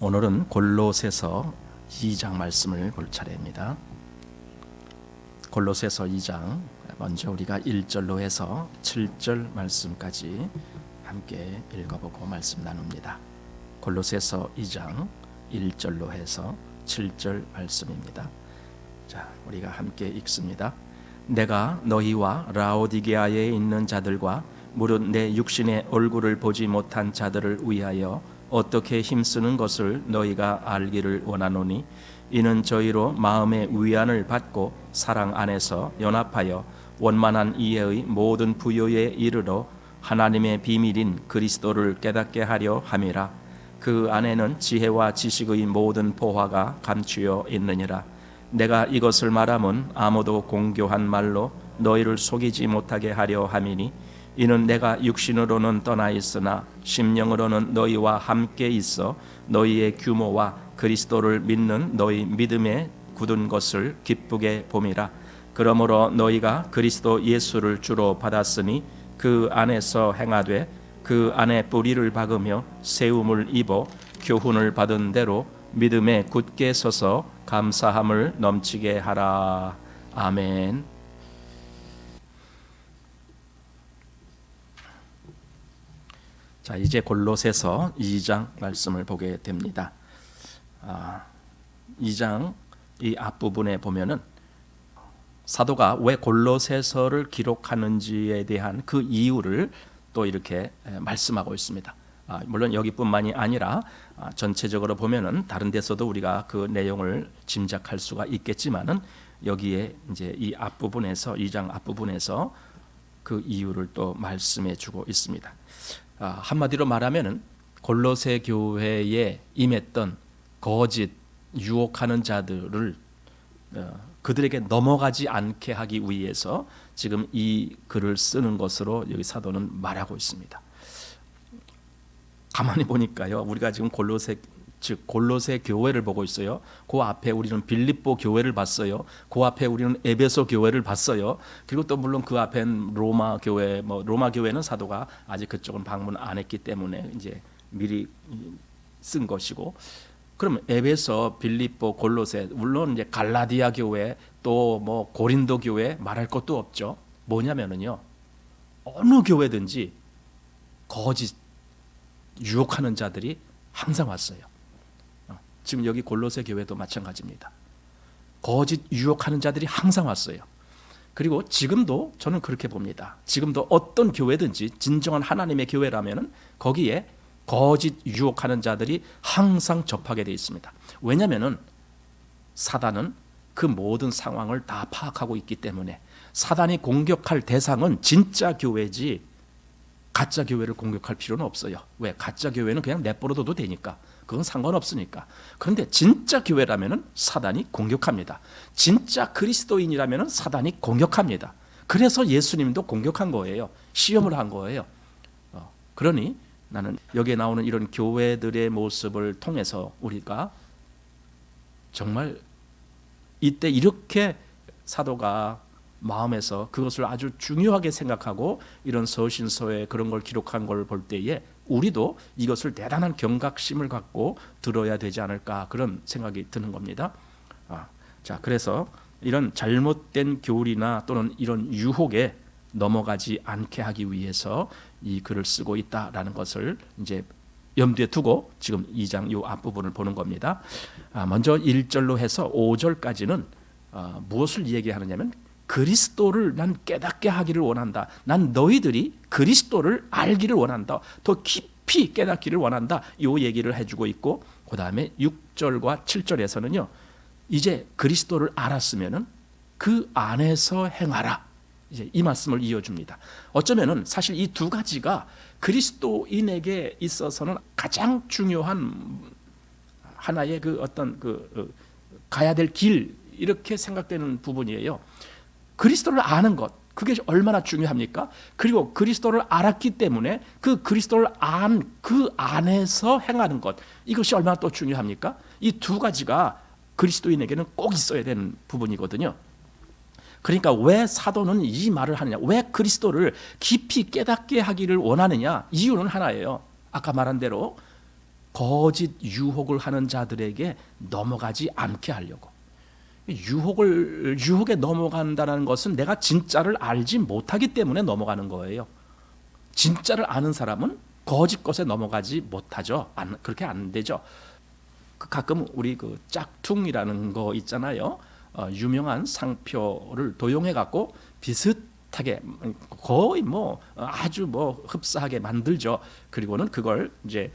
오늘은 골로새서 2장 말씀을 볼 차례입니다. 골로새서 2장 먼저 우리가 1절로 해서 7절 말씀까지 함께 읽어보고 말씀 나눕니다. 골로새서 2장 1절로 해서 7절 말씀입니다. 자, 우리가 함께 읽습니다. 내가 너희와 라오디게아에 있는 자들과 무릇 내 육신의 얼굴을 보지 못한 자들을 위하여 어떻게 힘쓰는 것을 너희가 알기를 원하노니 이는 저희로 마음의 위안을 받고 사랑 안에서 연합하여 원만한 이해의 모든 부요에 이르러 하나님의 비밀인 그리스도를 깨닫게 하려 함이라. 그 안에는 지혜와 지식의 모든 보화가 감추어 있느니라. 내가 이것을 말함은 아무도 공교한 말로 너희를 속이지 못하게 하려 함이니 이는 내가 육신으로는 떠나 있으나 심령으로는 너희와 함께 있어 너희의 규모와 그리스도를 믿는 너희 믿음에 굳은 것을 기쁘게 봄이라. 그러므로 너희가 그리스도 예수를 주로 받았으니 그 안에서 행하되 그 안에 뿌리를 박으며 세움을 입어 교훈을 받은 대로 믿음에 굳게 서서 감사함을 넘치게 하라. 아멘. 자, 이제 골로새서 2장 말씀을 보게 됩니다. 2장 이 앞부분에 보면은 사도가 왜 골로새서를 기록하는지에 대한 그 이유를 또 이렇게 말씀하고 있습니다. 물론 여기뿐만이 아니라 전체적으로 보면은 다른 데서도 우리가 그 내용을 짐작할 수가 있겠지만은 여기에 이제 이 앞부분에서 2장 앞부분에서 그 이유를 또 말씀해 주고 있습니다. 한마디로 말하면은 골로새 교회에 임했던 거짓 유혹하는 자들을 그들에게 넘어가지 않게 하기 위해서 지금 이 글을 쓰는 것으로 여기 사도는 말하고 있습니다. 가만히 보니까요, 우리가 지금 골로새 교회를 보고 있어요. 그 앞에 우리는 빌립보 교회를 봤어요. 그 앞에 우리는 에베소 교회를 봤어요. 그리고 또 물론 그 앞엔 로마 교회, 로마 교회는 사도가 아직 그쪽은 방문 안 했기 때문에 이제 미리 쓴 것이고, 그러면 에베소, 빌립보, 골로새, 물론 이제 갈라디아 교회, 또 고린도 교회 말할 것도 없죠. 뭐냐면은요, 어느 교회든지 거짓 유혹하는 자들이 항상 왔어요. 지금 여기 골로새 교회도 마찬가지입니다. 거짓 유혹하는 자들이 항상 왔어요. 그리고 지금도 저는 그렇게 봅니다. 지금도 어떤 교회든지 진정한 하나님의 교회라면은 거기에 거짓 유혹하는 자들이 항상 접하게 되어 있습니다. 왜냐하면은 사단은 그 모든 상황을 다 파악하고 있기 때문에 사단이 공격할 대상은 진짜 교회지 가짜 교회를 공격할 필요는 없어요. 왜? 가짜 교회는 그냥 내버려둬도 되니까. 그건 상관없으니까. 그런데 진짜 교회라면은 사단이 공격합니다. 진짜 그리스도인이라면은 사단이 공격합니다. 그래서 예수님도 공격한 거예요. 시험을 한 거예요. 그러니 나는 여기에 나오는 이런 교회들의 모습을 통해서 우리가 정말 이때 이렇게 사도가 마음에서 그것을 아주 중요하게 생각하고 이런 서신서에 그런 걸 기록한 걸 볼 때에 우리도 이것을 대단한 경각심을 갖고 들어야 되지 않을까, 그런 생각이 드는 겁니다. 자, 그래서 이런 잘못된 교리나 또는 이런 유혹에 넘어가지 않게 하기 위해서 이 글을 쓰고 있다라는 것을 이제 염두에 두고 지금 2장 요 앞부분을 보는 겁니다. 먼저 1절로 해서 5절까지는 무엇을 얘기하느냐면 그리스도를 난 깨닫게 하기를 원한다. 난 너희들이 그리스도를 알기를 원한다. 더 깊이 깨닫기를 원한다. 이 얘기를 해주고 있고, 그 다음에 6절과 7절에서는요, 이제 그리스도를 알았으면은 그 안에서 행하라. 이제 이 말씀을 이어줍니다. 어쩌면은 사실 이 두 가지가 그리스도인에게 있어서는 가장 중요한 하나의 그 어떤 가야 될 길, 이렇게 생각되는 부분이에요. 그리스도를 아는 것, 그게 얼마나 중요합니까? 그리고 그리스도를 알았기 때문에 그 그리스도를 안 그 안에서 행하는 것, 이것이 얼마나 또 중요합니까? 이 두 가지가 그리스도인에게는 꼭 있어야 되는 부분이거든요. 그러니까 왜 사도는 이 말을 하느냐, 왜 그리스도를 깊이 깨닫게 하기를 원하느냐, 이유는 하나예요. 아까 말한 대로 거짓 유혹을 하는 자들에게 넘어가지 않게 하려고. 유혹에 넘어간다는 것은 내가 진짜를 알지 못하기 때문에 넘어가는 거예요. 진짜를 아는 사람은 거짓 것에 넘어가지 못하죠. 그렇게 안 되죠. 가끔 우리 그 짝퉁이라는 거 있잖아요. 유명한 상표를 도용해 갖고 비슷하게 거의 뭐 아주 뭐 흡사하게 만들죠. 그리고는 그걸 이제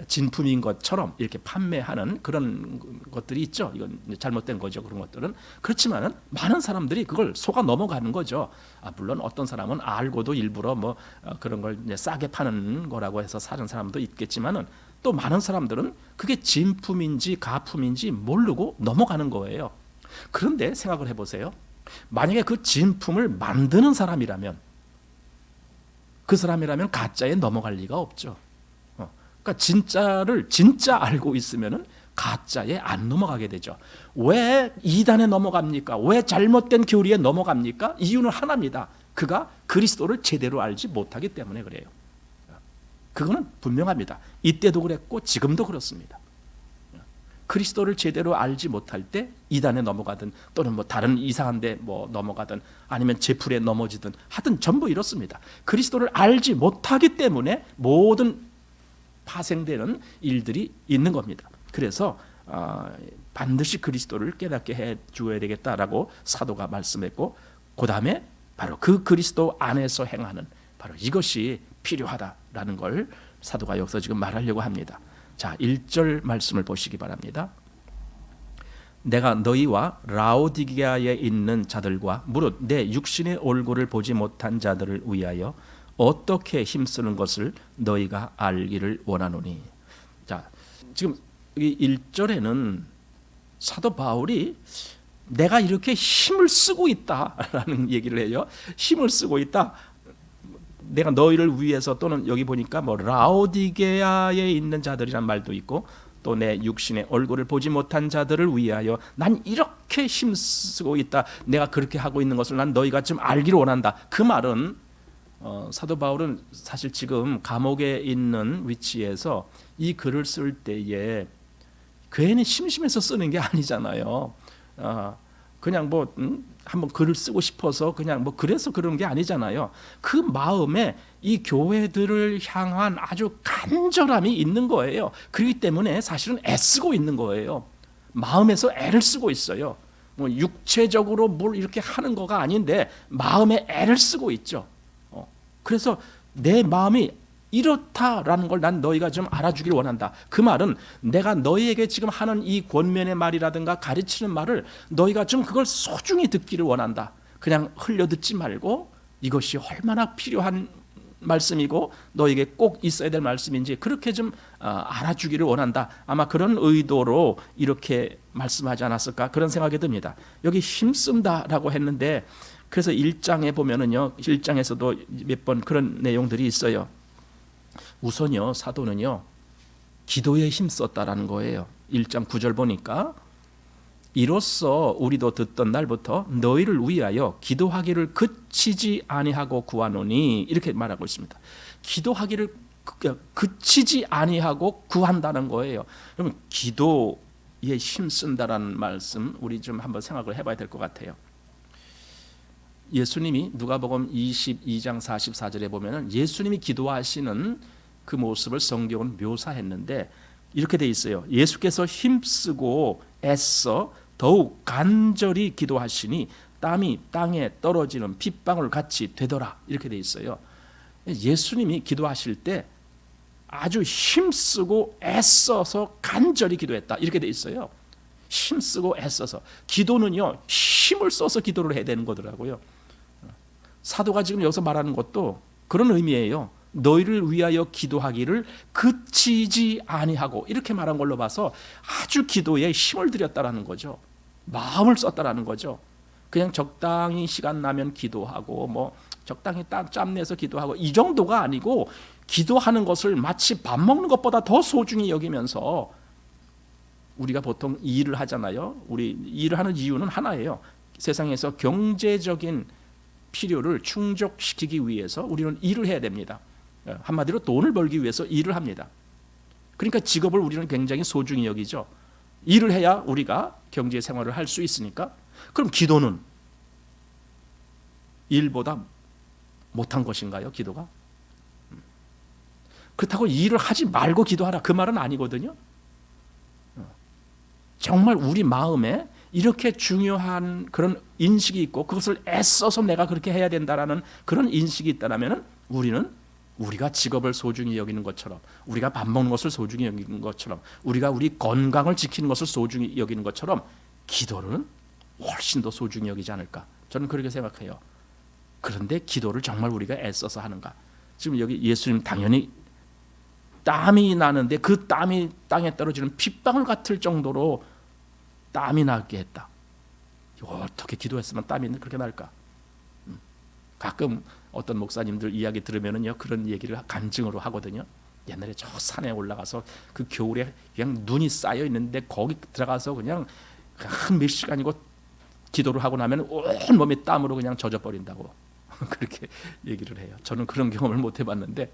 진품인 것처럼 이렇게 판매하는 그런 것들이 있죠. 이건 잘못된 거죠. 그런 것들은. 그렇지만은 많은 사람들이 그걸 속아 넘어가는 거죠. 물론 어떤 사람은 알고도 일부러 뭐 그런 걸 이제 싸게 파는 거라고 해서 사는 사람도 있겠지만은 또 많은 사람들은 그게 진품인지 가품인지 모르고 넘어가는 거예요. 그런데 생각을 해보세요. 만약에 그 진품을 만드는 사람이라면, 그 사람이라면 가짜에 넘어갈 리가 없죠. 그러니까 진짜를 진짜 알고 있으면은 가짜에 안 넘어가게 되죠. 왜 이단에 넘어갑니까? 왜 잘못된 교리에 넘어갑니까? 이유는 하나입니다. 그가 그리스도를 제대로 알지 못하기 때문에 그래요. 그거는 분명합니다. 이때도 그랬고 지금도 그렇습니다. 그리스도를 제대로 알지 못할 때 이단에 넘어가든 또는 뭐 다른 이상한 데 뭐 넘어가든 아니면 제풀에 넘어지든 하여튼 전부 이렇습니다. 그리스도를 알지 못하기 때문에 모든 파생되는 일들이 있는 겁니다. 그래서 반드시 그리스도를 깨닫게 해 주어야 되겠다라고 사도가 말씀했고, 그 다음에 바로 그 그리스도 안에서 행하는 바로 이것이 필요하다라는 걸 사도가 여기서 지금 말하려고 합니다. 자, 1절 말씀을 보시기 바랍니다. 내가 너희와 라오디게아에 있는 자들과 무릇 내 육신의 얼굴을 보지 못한 자들을 위하여 어떻게 힘쓰는 것을 너희가 알기를 원하노니. 자, 지금 이 1절에는 사도 바울이 내가 이렇게 힘을 쓰고 있다라는 얘기를 해요. 힘을 쓰고 있다. 내가 너희를 위해서, 또는 여기 보니까 뭐 라오디게아에 있는 자들이란 말도 있고, 또 내 육신의 얼굴을 보지 못한 자들을 위하여 난 이렇게 힘쓰고 있다. 내가 그렇게 하고 있는 것을 난 너희가 좀 알기를 원한다. 그 말은 사도 바울은 사실 지금 감옥에 있는 위치에서 이 글을 쓸 때에 괜히 심심해서 쓰는 게 아니잖아요. 그냥 뭐 한번 글을 쓰고 싶어서 그냥 뭐 그래서 그런 게 아니잖아요. 그 마음에 이 교회들을 향한 아주 간절함이 있는 거예요. 그렇기 때문에 사실은 애쓰고 있는 거예요. 마음에서 애를 쓰고 있어요. 뭐 육체적으로 뭘 이렇게 하는 거가 아닌데 마음에 애를 쓰고 있죠. 그래서 내 마음이 이렇다라는 걸 난 너희가 좀 알아주길 원한다. 그 말은 내가 너희에게 지금 하는 이 권면의 말이라든가 가르치는 말을 너희가 좀 그걸 소중히 듣기를 원한다. 그냥 흘려듣지 말고 이것이 얼마나 필요한 말씀이고 너에게 꼭 있어야 될 말씀인지 그렇게 좀 알아주기를 원한다. 아마 그런 의도로 이렇게 말씀하지 않았을까 그런 생각이 듭니다. 여기 힘쓴다라고 했는데, 그래서 1장에 보면은요, 1장에서도 몇 번 그런 내용들이 있어요. 우선요, 사도는요 기도에 힘썼다라는 거예요. 1장 9절 보니까 이로써 우리도 듣던 날부터 너희를 위하여 기도하기를 그치지 아니하고 구하노니, 이렇게 말하고 있습니다. 기도하기를 그치지 아니하고 구한다는 거예요. 그러면 기도에 힘쓴다라는 말씀 우리 좀 한번 생각을 해봐야 될 것 같아요. 예수님이 누가복음 22장 44절에 보면은 예수님이 기도하시는 그 모습을 성경은 묘사했는데 이렇게 돼 있어요. 예수께서 힘쓰고 애써 더욱 간절히 기도하시니 땀이 땅에 떨어지는 핏방울 같이 되더라. 이렇게 돼 있어요. 예수님이 기도하실 때 아주 힘쓰고 애써서 간절히 기도했다. 이렇게 돼 있어요. 힘쓰고 애써서. 기도는요, 힘을 써서 기도를 해야 되는 거더라고요. 사도가 지금 여기서 말하는 것도 그런 의미예요. 너희를 위하여 기도하기를 그치지 아니하고, 이렇게 말한 걸로 봐서 아주 기도에 힘을 들였다라는 거죠. 마음을 썼다라는 거죠. 그냥 적당히 시간 나면 기도하고 뭐 적당히 짬 내서 기도하고 이 정도가 아니고, 기도하는 것을 마치 밥 먹는 것보다 더 소중히 여기면서, 우리가 보통 일을 하잖아요. 우리 일을 하는 이유는 하나예요. 세상에서 경제적인 필요를 충족시키기 위해서 우리는 일을 해야 됩니다. 한마디로 돈을 벌기 위해서 일을 합니다. 그러니까 직업을 우리는 굉장히 소중히 여기죠. 일을 해야 우리가 경제 생활을 할 수 있으니까. 그럼 기도는 일보다 못한 것인가요? 기도가? 그렇다고 일을 하지 말고 기도하라 그 말은 아니거든요. 정말 우리 마음에 이렇게 중요한 그런 인식이 있고 그것을 애써서 내가 그렇게 해야 된다라는 그런 인식이 있다면 우리는 우리가 직업을 소중히 여기는 것처럼, 우리가 밥 먹는 것을 소중히 여기는 것처럼, 우리가 우리 건강을 지키는 것을 소중히 여기는 것처럼 기도는 훨씬 더 소중히 여기지 않을까, 저는 그렇게 생각해요. 그런데 기도를 정말 우리가 애써서 하는가? 지금 여기 예수님 당연히 땀이 나는데 그 땀이 땅에 떨어지는 핏방울 같을 정도로 땀이 나게 했다. 어떻게 기도했으면 땀이 그렇게 날까? 가끔 어떤 목사님들 이야기 들으면은요 그런 얘기를 간증으로 하거든요. 옛날에 저 산에 올라가서 그 겨울에 그냥 눈이 쌓여 있는데 거기 들어가서 그냥 한 몇 시간이고 기도를 하고 나면 온 몸이 땀으로 그냥 젖어 버린다고 그렇게 얘기를 해요. 저는 그런 경험을 못 해봤는데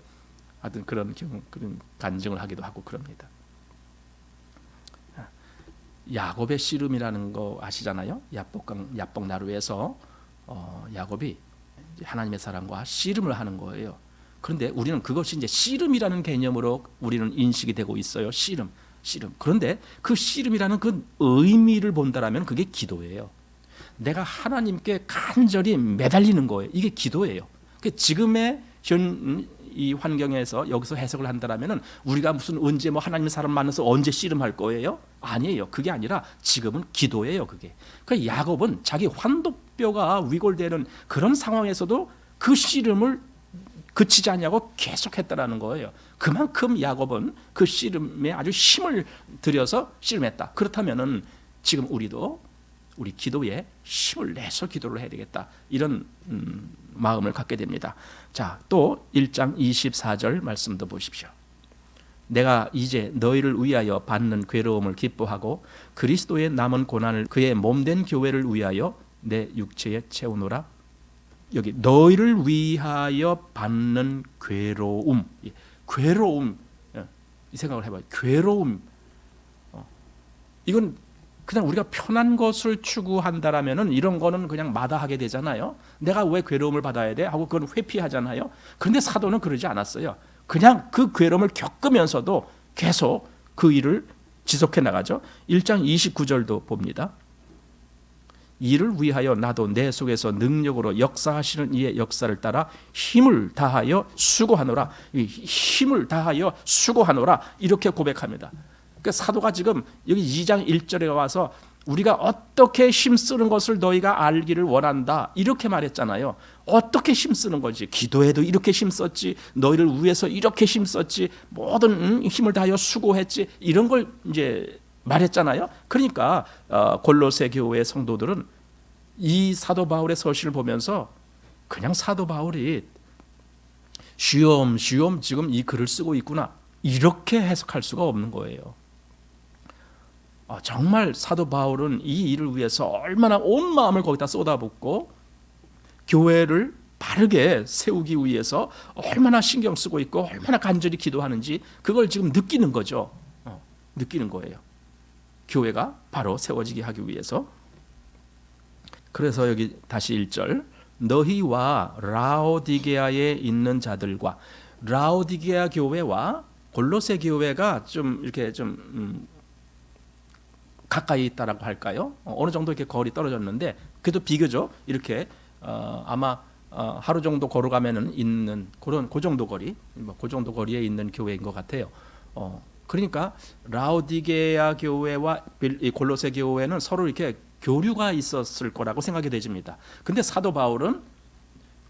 하여튼 그런 간증을 하기도 하고 그럽니다. 야곱의 씨름이라는 거 아시잖아요. 야복 나루에서 야곱이 하나님의 사람과 씨름을 하는 거예요. 그런데 우리는 그것이 이제 씨름이라는 개념으로 우리는 인식이 되고 있어요. 씨름. 그런데 그 씨름이라는 그 의미를 본다라면 그게 기도예요. 내가 하나님께 간절히 매달리는 거예요. 이게 기도예요. 지금의 이 환경에서 여기서 해석을 한다라면은 우리가 무슨 언제 뭐 하나님의 사람 만나서 언제 씨름할 거예요? 아니에요. 그게 아니라 지금은 기도예요. 그게. 그 야곱은 자기 환도뼈가 위골되는 그런 상황에서도 그 씨름을 그치지 않냐고 계속했다라는 거예요. 그만큼 야곱은 그 씨름에 아주 힘을 들여서 씨름했다. 그렇다면은 지금 우리도 우리 기도에 힘을 내서 기도를 해야 되겠다. 이런 마음을 갖게 됩니다. 자, 또 1장 24절 말씀도 보십시오. 내가 이제 너희를 위하여 받는 괴로움을 기뻐하고 그리스도의 남은 고난을 그의 몸된 교회를 위하여 내 육체에 채우노라. 여기 너희를 위하여 받는 괴로움. 이 생각을 해봐요. 괴로움. 이건 그냥 우리가 편한 것을 추구한다라면은 이런 거는 그냥 마다하게 되잖아요. 내가 왜 괴로움을 받아야 돼? 하고 그건 회피하잖아요. 그런데 사도는 그러지 않았어요. 그냥 그 괴로움을 겪으면서도 계속 그 일을 지속해 나가죠. 1장 29절도 봅니다. 이를 위하여 나도 내 속에서 능력으로 역사하시는 이의 역사를 따라 힘을 다하여 수고하노라. 힘을 다하여 수고하노라. 이렇게 고백합니다. 그러니까 사도가 지금 여기 2장 1절에 와서 우리가 어떻게 힘쓰는 것을 너희가 알기를 원한다 이렇게 말했잖아요. 어떻게 힘쓰는 거지? 기도에도 이렇게 힘썼지, 너희를 위해서 이렇게 힘썼지, 모든 힘을 다하여 수고했지, 이런 걸 이제 말했잖아요. 그러니까 골로새 교회 성도들은 이 사도 바울의 서신을 보면서 그냥 사도 바울이 쉬엄쉬엄 지금 이 글을 쓰고 있구나 이렇게 해석할 수가 없는 거예요. 정말 사도 바울은 이 일을 위해서 얼마나 온 마음을 거기다 쏟아붓고 교회를 바르게 세우기 위해서 얼마나 신경 쓰고 있고 얼마나 간절히 기도하는지 그걸 지금 느끼는 거죠. 느끼는 거예요. 교회가 바로 세워지게 하기 위해서. 그래서 여기 다시 1절 너희와 라오디게아에 있는 자들과, 라오디게아 교회와 골로새 교회가 좀 이렇게 좀 가까이 있다라고 할까요? 어느 정도 이렇게 거리 떨어졌는데 그래도 비교적 이렇게 아마 하루 정도 걸어가면은 있는 그런 그 정도 거리, 그 정도 거리에 있는 교회인 것 같아요. 그러니까 라오디게아 교회와 골로새 교회는 서로 이렇게 교류가 있었을 거라고 생각이 되집니다. 근데 사도 바울은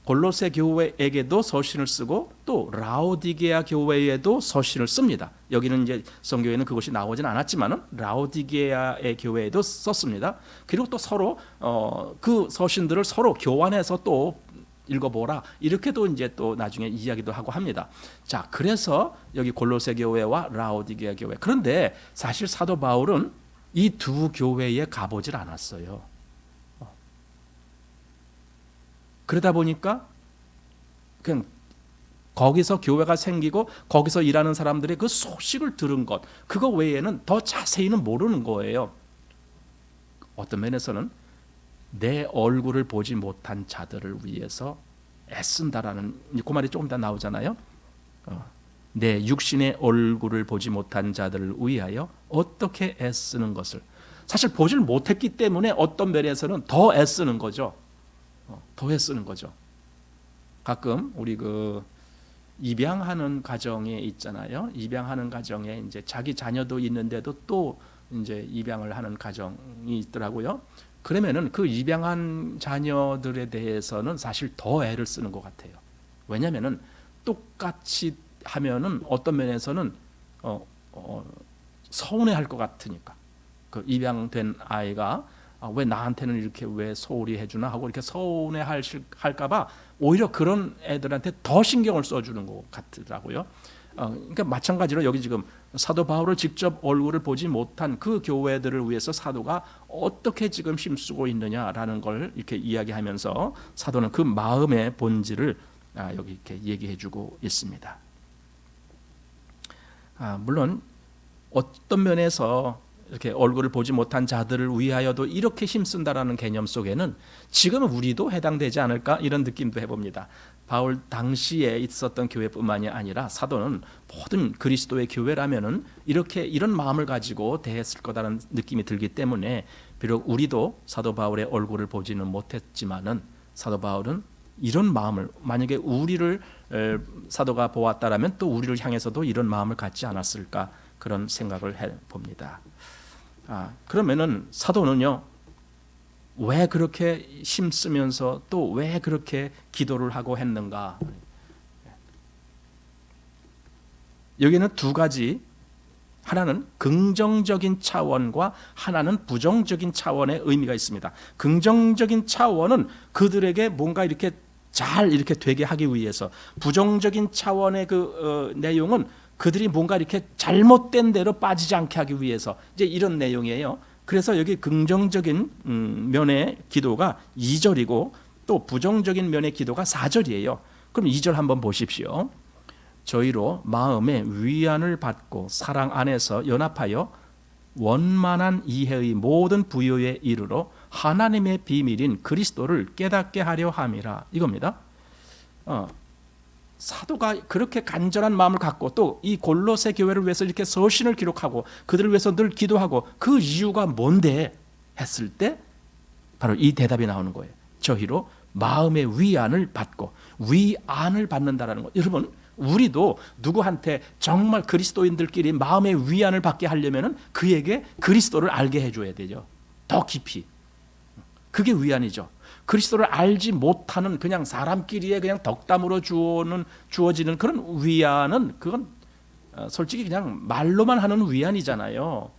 골로새 교회에게도 서신을 쓰고 또 라오디게아 교회에도 서신을 씁니다. 여기는 이제 성경에는 그것이 나오진 않았지만은 라오디게아의 교회에도 썼습니다. 그리고 또 서로 그 서신들을 서로 교환해서 또 읽어보라 이렇게도 이제 또 나중에 이야기도 하고 합니다. 자, 그래서 여기 골로새 교회와 라오디게아 교회. 그런데 사실 사도 바울은 이 두 교회에 가보질 않았어요. 그러다 보니까 그냥 거기서 교회가 생기고 거기서 일하는 사람들의 그 소식을 들은 것, 그거 외에는 더 자세히는 모르는 거예요. 어떤 면에서는 내 얼굴을 보지 못한 자들을 위해서 애쓴다라는 그 말이 조금 더 나오잖아요. 내 육신의 얼굴을 보지 못한 자들을 위하여 어떻게 애쓰는 것을, 사실 보질 못했기 때문에 어떤 면에서는 더 애쓰는 거죠. 더 애쓰는 거죠. 가끔 우리 입양하는 가정에 있잖아요. 입양하는 가정에 이제 자기 자녀도 있는데도 또 이제 입양을 하는 가정이 있더라고요. 그러면은 그 입양한 자녀들에 대해서는 사실 더 애를 쓰는 것 같아요. 왜냐하면은 똑같이 하면은 어떤 면에서는 서운해할 것 같으니까. 그 입양된 아이가 왜 나한테는 이렇게 왜 소홀히 해주나 하고 이렇게 서운해할까봐 오히려 그런 애들한테 더 신경을 써주는 것 같더라고요. 그러니까 마찬가지로 여기 지금 사도 바울을 직접 얼굴을 보지 못한 그 교회들을 위해서 사도가 어떻게 지금 힘쓰고 있느냐라는 걸 이렇게 이야기하면서 사도는 그 마음의 본질을 여기 이렇게 얘기해주고 있습니다. 물론 어떤 면에서 이렇게 얼굴을 보지 못한 자들을 위하여도 이렇게 힘쓴다라는 개념 속에는 지금 우리도 해당되지 않을까 이런 느낌도 해봅니다. 바울 당시에 있었던 교회뿐만이 아니라 사도는 모든 그리스도의 교회라면은 이렇게 이런 마음을 가지고 대했을 거다라는 느낌이 들기 때문에 비록 우리도 사도 바울의 얼굴을 보지는 못했지만은 사도 바울은 이런 마음을, 만약에 우리를 사도가 보았다라면 또 우리를 향해서도 이런 마음을 갖지 않았을까 그런 생각을 해봅니다. 그러면은 사도는요, 왜 그렇게 힘쓰면서 또 왜 그렇게 기도를 하고 했는가? 여기는 두 가지, 하나는 긍정적인 차원과 하나는 부정적인 차원의 의미가 있습니다. 긍정적인 차원은 그들에게 뭔가 이렇게 잘 이렇게 되게 하기 위해서, 부정적인 차원의 내용은 그들이 뭔가 이렇게 잘못된 대로 빠지지 않게 하기 위해서, 이제 이런 내용이에요. 그래서 여기 긍정적인 면의 기도가 2절이고 또 부정적인 면의 기도가 4절이에요. 그럼 2절 한번 보십시오. 저희로 마음의 위안을 받고 사랑 안에서 연합하여 원만한 이해의 모든 부요에 이르러 하나님의 비밀인 그리스도를 깨닫게 하려 함이라, 이겁니다. 사도가 그렇게 간절한 마음을 갖고 또 이 골로새 교회를 위해서 이렇게 서신을 기록하고 그들을 위해서 늘 기도하고, 그 이유가 뭔데 했을 때 바로 이 대답이 나오는 거예요. 저희로 마음의 위안을 받고, 위안을 받는다라는 것. 여러분, 우리도 누구한테 정말 그리스도인들끼리 마음의 위안을 받게 하려면은 그에게 그리스도를 알게 해줘야 되죠. 더 깊이. 그게 위안이죠. 그리스도를 알지 못하는 그냥 사람끼리의 그냥 덕담으로 주어지는 그런 위안은, 그건 솔직히 그냥 말로만 하는 위안이잖아요.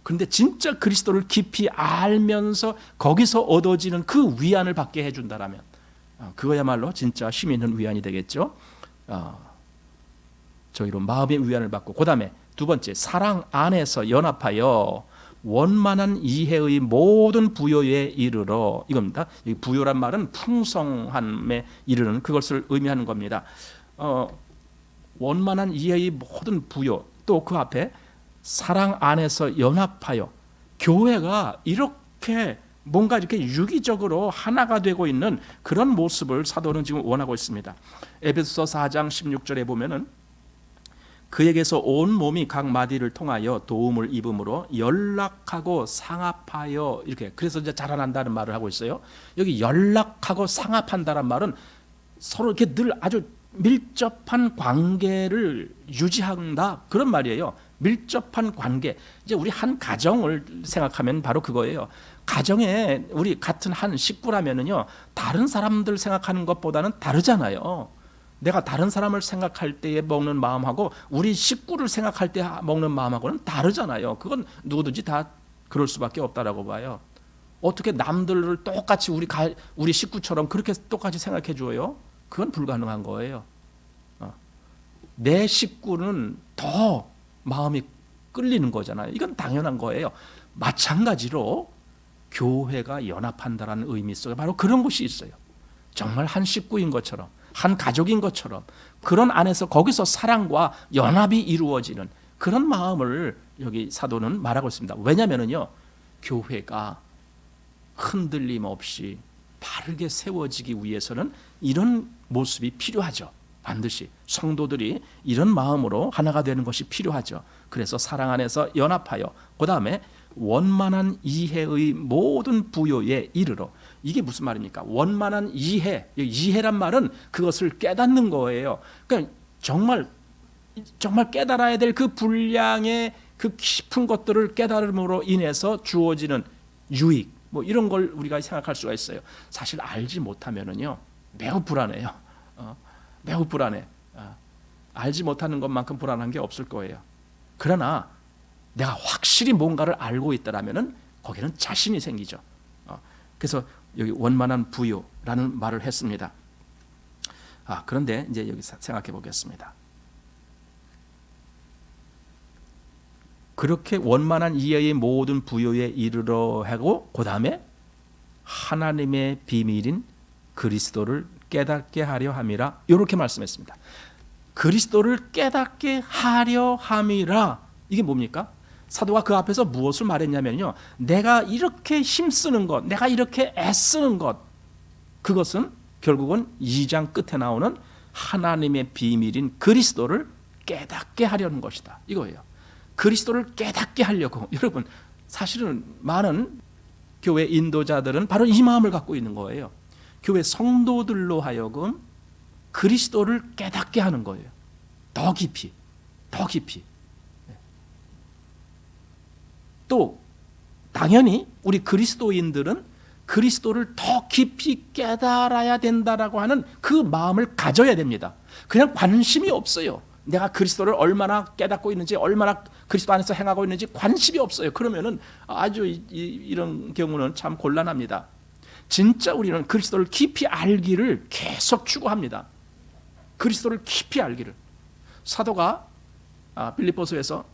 그런데 진짜 그리스도를 깊이 알면서 거기서 얻어지는 그 위안을 받게 해준다라면 그거야말로 진짜 힘 있는 위안이 되겠죠. 저희로 마음의 위안을 받고, 그 다음에 두 번째, 사랑 안에서 연합하여 원만한 이해의 모든 부요에 이르러, 이겁니다. 이 부요란 말은 풍성함에 이르는 그것을 의미하는 겁니다. 원만한 이해의 모든 부요, 또 그 앞에 사랑 안에서 연합하여, 교회가 이렇게 뭔가 이렇게 유기적으로 하나가 되고 있는 그런 모습을 사도는 지금 원하고 있습니다. 에베소서 4장 16절에 보면은 그에게서 온 몸이 각 마디를 통하여 도움을 입음으로 연락하고 상합하여, 이렇게, 그래서 이제 자라난다는 말을 하고 있어요. 여기 연락하고 상합한다는 말은 서로 이렇게 늘 아주 밀접한 관계를 유지한다, 그런 말이에요. 밀접한 관계. 이제 우리 한 가정을 생각하면 바로 그거예요. 가정에 우리 같은 한 식구라면은요, 다른 사람들 생각하는 것보다는 다르잖아요. 내가 다른 사람을 생각할 때에 먹는 마음하고 우리 식구를 생각할 때 먹는 마음하고는 다르잖아요. 그건 누구든지 다 그럴 수밖에 없다라고 봐요. 어떻게 남들을 똑같이 우리 식구처럼 그렇게 똑같이 생각해 줘요? 그건 불가능한 거예요. 내 식구는 더 마음이 끌리는 거잖아요. 이건 당연한 거예요. 마찬가지로 교회가 연합한다라는 의미 속에 바로 그런 것이 있어요. 정말 한 식구인 것처럼, 한 가족인 것처럼 그런 안에서 거기서 사랑과 연합이 이루어지는 그런 마음을 여기 사도는 말하고 있습니다. 왜냐하면요, 교회가 흔들림 없이 바르게 세워지기 위해서는 이런 모습이 필요하죠. 반드시 성도들이 이런 마음으로 하나가 되는 것이 필요하죠. 그래서 사랑 안에서 연합하여 그 다음에 원만한 이해의 모든 부요에 이르러. 이게 무슨 말입니까? 원만한 이해. 이해란 말은 그것을 깨닫는 거예요. 그러니까 정말 깨달아야 될 그 분량의 그 깊은 것들을 깨달음으로 인해서 주어지는 유익, 뭐 이런 걸 우리가 생각할 수가 있어요. 사실 알지 못하면은요 매우 불안해요. 매우 불안해. 알지 못하는 것만큼 불안한 게 없을 거예요. 그러나 내가 확실히 뭔가를 알고 있다라면은 거기는 자신이 생기죠. 그래서 여기 원만한 부요라는 말을 했습니다. 그런데 이제 여기 생각해 보겠습니다. 그렇게 원만한 이해의 모든 부요에 이르러 하고 그 다음에 하나님의 비밀인 그리스도를 깨닫게 하려 함이라, 이렇게 말씀했습니다. 그리스도를 깨닫게 하려 함이라. 이게 뭡니까? 사도가 그 앞에서 무엇을 말했냐면요, 내가 이렇게 힘쓰는 것, 내가 이렇게 애쓰는 것, 그것은 결국은 2장 끝에 나오는 하나님의 비밀인 그리스도를 깨닫게 하려는 것이다, 이거예요. 그리스도를 깨닫게 하려고. 여러분, 사실은 많은 교회 인도자들은 바로 이 마음을 갖고 있는 거예요. 교회 성도들로 하여금 그리스도를 깨닫게 하는 거예요. 더 깊이, 더 깊이. 또 당연히 우리 그리스도인들은 그리스도를 더 깊이 깨달아야 된다라고 하는 그 마음을 가져야 됩니다. 그냥 관심이 없어요. 내가 그리스도를 얼마나 깨닫고 있는지, 얼마나 그리스도 안에서 행하고 있는지 관심이 없어요. 그러면은 아주 이런 경우는 참 곤란합니다. 진짜 우리는 그리스도를 깊이 알기를 계속 추구합니다. 그리스도를 깊이 알기를. 사도가 빌립보서에서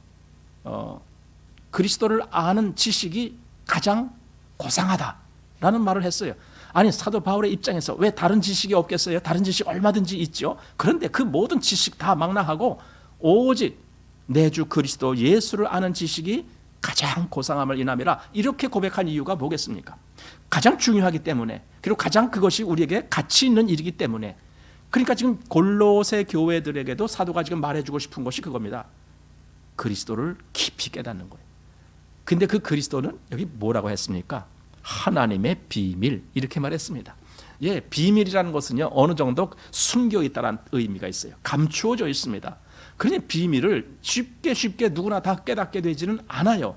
그리스도를 아는 지식이 가장 고상하다라는 말을 했어요. 아니, 사도 바울의 입장에서 왜 다른 지식이 없겠어요? 다른 지식 얼마든지 있죠. 그런데 그 모든 지식 다 망라하고 오직 내 주 그리스도 예수를 아는 지식이 가장 고상함을 인함이라, 이렇게 고백한 이유가 뭐겠습니까? 가장 중요하기 때문에, 그리고 가장 그것이 우리에게 가치 있는 일이기 때문에. 그러니까 지금 골로새 교회들에게도 사도가 지금 말해주고 싶은 것이 그겁니다. 그리스도를 깊이 깨닫는 거예요. 근데 그 그리스도는 여기 뭐라고 했습니까? 하나님의 비밀, 이렇게 말했습니다. 예, 비밀이라는 것은요, 어느 정도 숨겨 있다는 의미가 있어요. 감추어져 있습니다. 그러니 비밀을 쉽게 누구나 다 깨닫게 되지는 않아요.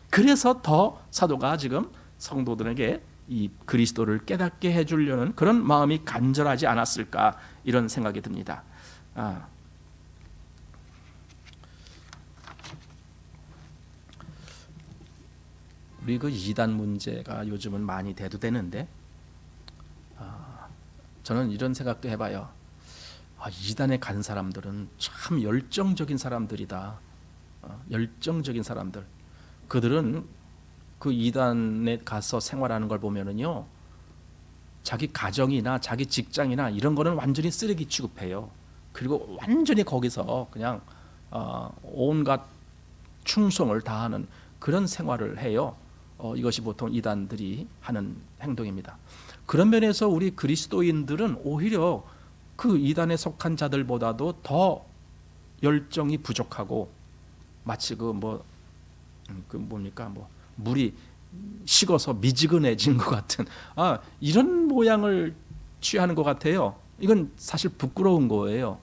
그래서 더 사도가 지금 성도들에게 이 그리스도를 깨닫게 해주려는 그런 마음이 간절하지 않았을까, 이런 생각이 듭니다. 우리 그 이단 문제가 요즘은 많이 대두되는데, 저는 이런 생각도 해봐요. 이단에 간 사람들은 참 열정적인 사람들이다. 열정적인 사람들. 그들은 그 이단에 가서 생활하는 걸 보면은요, 자기 가정이나 자기 직장이나 이런 거는 완전히 쓰레기 취급해요. 그리고 완전히 거기서 그냥 온갖 충성을 다하는 그런 생활을 해요. 이것이 보통 이단들이 하는 행동입니다. 그런 면에서 우리 그리스도인들은 오히려 그 이단에 속한 자들보다도 더 열정이 부족하고, 마치 물이 식어서 미지근해진 것 같은 이런 모양을 취하는 것 같아요. 이건 사실 부끄러운 거예요.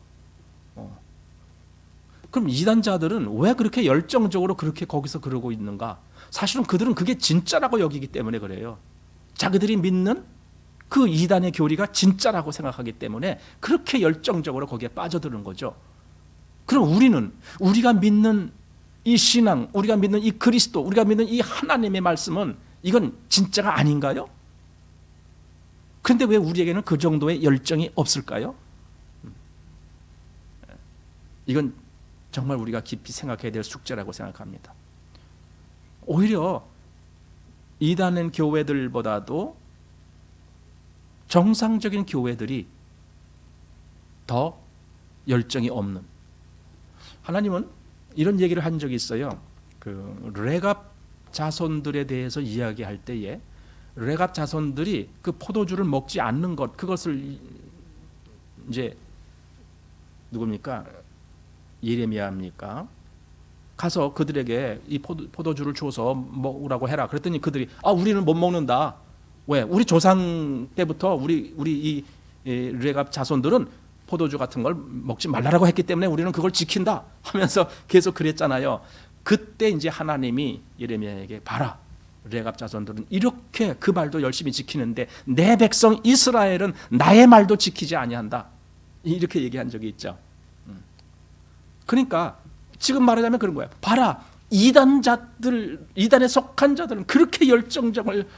그럼 이단자들은 왜 그렇게 열정적으로 그렇게 거기서 그러고 있는가? 사실은 그들은 그게 진짜라고 여기기 때문에 그래요. 자기들이 믿는 그 이단의 교리가 진짜라고 생각하기 때문에 그렇게 열정적으로 거기에 빠져드는 거죠. 그럼 우리가 믿는 이 신앙, 우리가 믿는 이 그리스도, 우리가 믿는 이 하나님의 말씀은 이건 진짜가 아닌가요? 그런데 왜 우리에게는 그 정도의 열정이 없을까요? 이건 정말 우리가 깊이 생각해야 될 숙제라고 생각합니다. 오히려 이단의 교회들보다도 정상적인 교회들이 더 열정이 없는. 하나님은 이런 얘기를 한 적이 있어요. 그 레갑 자손들에 대해서 이야기할 때에 레갑 자손들이 그 포도주를 먹지 않는 것, 그것을 이제 누굽니까? 예레미야입니까? 가서 그들에게 이 포도주를 줘서 먹으라고 해라. 그랬더니 그들이 우리는 못 먹는다. 왜? 우리 조상 때부터 우리 이 레갑 자손들은 포도주 같은 걸 먹지 말라라고 했기 때문에 우리는 그걸 지킨다 하면서 계속 그랬잖아요. 그때 이제 하나님이 예레미야에게 봐라. 레갑 자손들은 이렇게 그 말도 열심히 지키는데 내 백성 이스라엘은 나의 말도 지키지 아니한다. 이렇게 얘기한 적이 있죠. 그러니까 지금 말하자면 그런 거야. 봐라, 이단에 속한 자들은 그렇게 열정을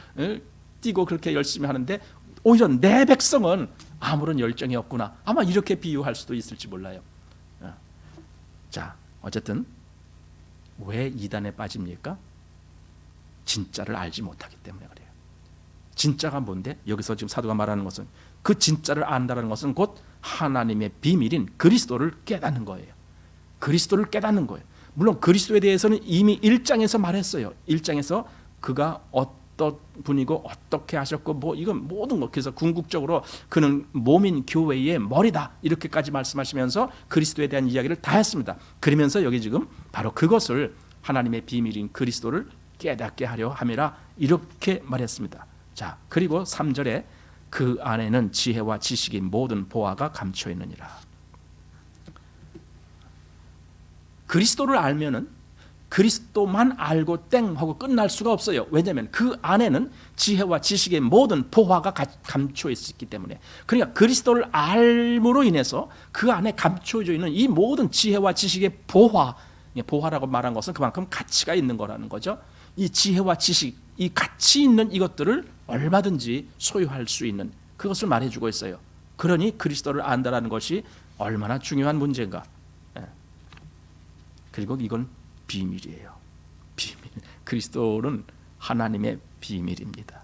띄고 그렇게 열심히 하는데 오히려 내 백성은 아무런 열정이 없구나. 아마 이렇게 비유할 수도 있을지 몰라요. 자, 어쨌든 왜 이단에 빠집니까? 진짜를 알지 못하기 때문에 그래요. 진짜가 뭔데? 여기서 지금 사도가 말하는 것은 그 진짜를 안다는 것은 곧 하나님의 비밀인 그리스도를 깨닫는 거예요. 그리스도를 깨닫는 거예요. 물론 그리스도에 대해서는 이미 1장에서 말했어요. 1장에서 그가 어떤 분이고 어떻게 하셨고 뭐 이건 모든 것. 그래서 궁극적으로 그는 몸인 교회의 머리다 이렇게까지 말씀하시면서 그리스도에 대한 이야기를 다 했습니다. 그러면서 여기 지금 바로 그것을 하나님의 비밀인 그리스도를 깨닫게 하려 함이라 이렇게 말했습니다. 자, 그리고 3절에 그 안에는 지혜와 지식이 모든 보화가 감춰 있느니라. 그리스도를 알면은 그리스도만 알고 땡 하고 끝날 수가 없어요. 왜냐하면 그 안에는 지혜와 지식의 모든 보화가 감춰 있기 때문에. 그러니까 그리스도를 알므로 인해서 그 안에 감춰져 있는 이 모든 지혜와 지식의 보화라고 말한 것은 그만큼 가치가 있는 거라는 거죠. 이 지혜와 지식, 이 가치 있는 이것들을 얼마든지 소유할 수 있는 그것을 말해주고 있어요. 그러니 그리스도를 안다라는 것이 얼마나 중요한 문제인가. 그리고 이건 비밀이에요. 비밀. 그리스도는 하나님의 비밀입니다.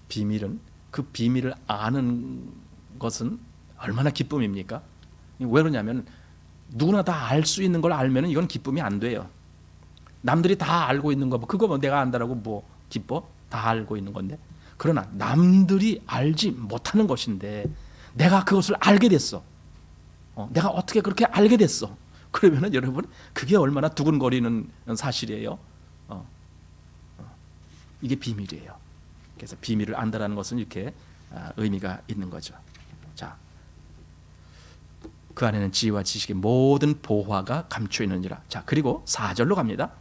비밀은 그 비밀을 아는 것은 얼마나 기쁨입니까? 왜 그러냐면 누구나 다 알 수 있는 걸 알면 이건 기쁨이 안 돼요. 남들이 다 알고 있는 거 그거 뭐 내가 안다라고 뭐 기뻐? 다 알고 있는 건데. 그러나 남들이 알지 못하는 것인데 내가 그것을 알게 됐어. 내가 어떻게 그렇게 알게 됐어? 그러면은 여러분 그게 얼마나 두근거리는 사실이에요. 이게 비밀이에요. 그래서 비밀을 안다라는 것은 이렇게 의미가 있는 거죠. 자, 그 안에는 지혜와 지식의 모든 보화가 감춰 있느니라. 자, 그리고 4절로 갑니다.